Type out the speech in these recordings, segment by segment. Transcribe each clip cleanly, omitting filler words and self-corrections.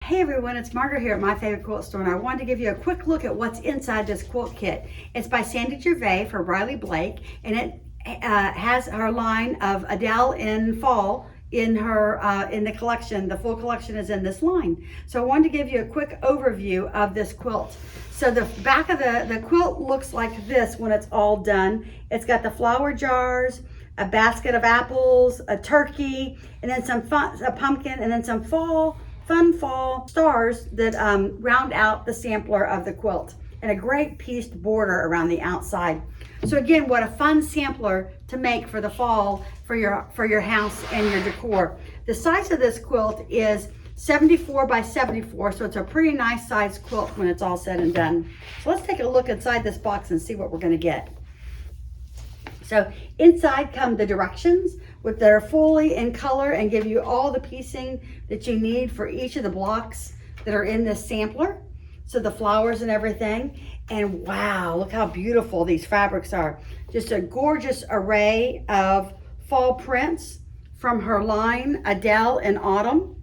Hey everyone, it's Margaret here at My Favorite Quilt Store, and I wanted to give you a quick look at what's inside this quilt kit. It's by Sandy Gervais for Riley Blake, and it has her line of Adel in fall in the collection. The full collection is in this line. So I wanted to give you a quick overview of this quilt. So the back of the quilt looks like this when it's all done. It's got the flower jars, a basket of apples, a turkey, and then a pumpkin, and then some fun fall stars that round out the sampler of the quilt, and a great pieced border around the outside. So again, what a fun sampler to make for the fall for your house and your decor. The size of this quilt is 74 by 74, so it's a pretty nice sized quilt when it's all said and done. So let's take a look inside this box and see what we're going to get. So inside come the directions, which they're fully in color and give you all the piecing that you need for each of the blocks that are in this sampler. So the flowers and everything. And wow, look how beautiful these fabrics are. Just a gorgeous array of fall prints from her line, Adel in Autumn.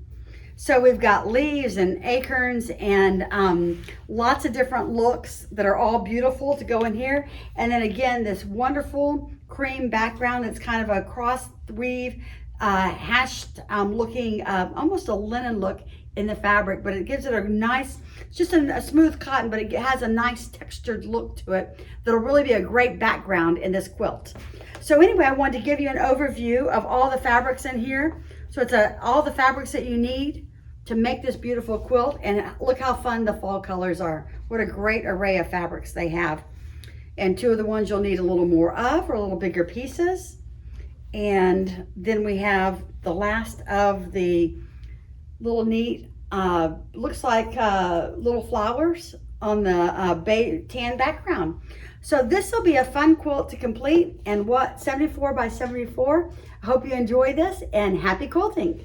So we've got leaves and acorns and lots of different looks that are all beautiful to go in here. And then again, this wonderful cream background that's kind of a cross weave, hashed looking, almost a linen look in the fabric, but it gives it a nice, it's just a smooth cotton, but it has a nice textured look to it that'll really be a great background in this quilt. So anyway, I wanted to give you an overview of all the fabrics in here. So it's all the fabrics that you need to make this beautiful quilt, and look how fun the fall colors are. What a great array of fabrics they have. And two of the ones you'll need a little more of, or a little bigger pieces. And then we have the last of the little neat, looks like little flowers on the tan background. So this will be a fun quilt to complete, and 74 by 74. I hope you enjoy this, and happy quilting.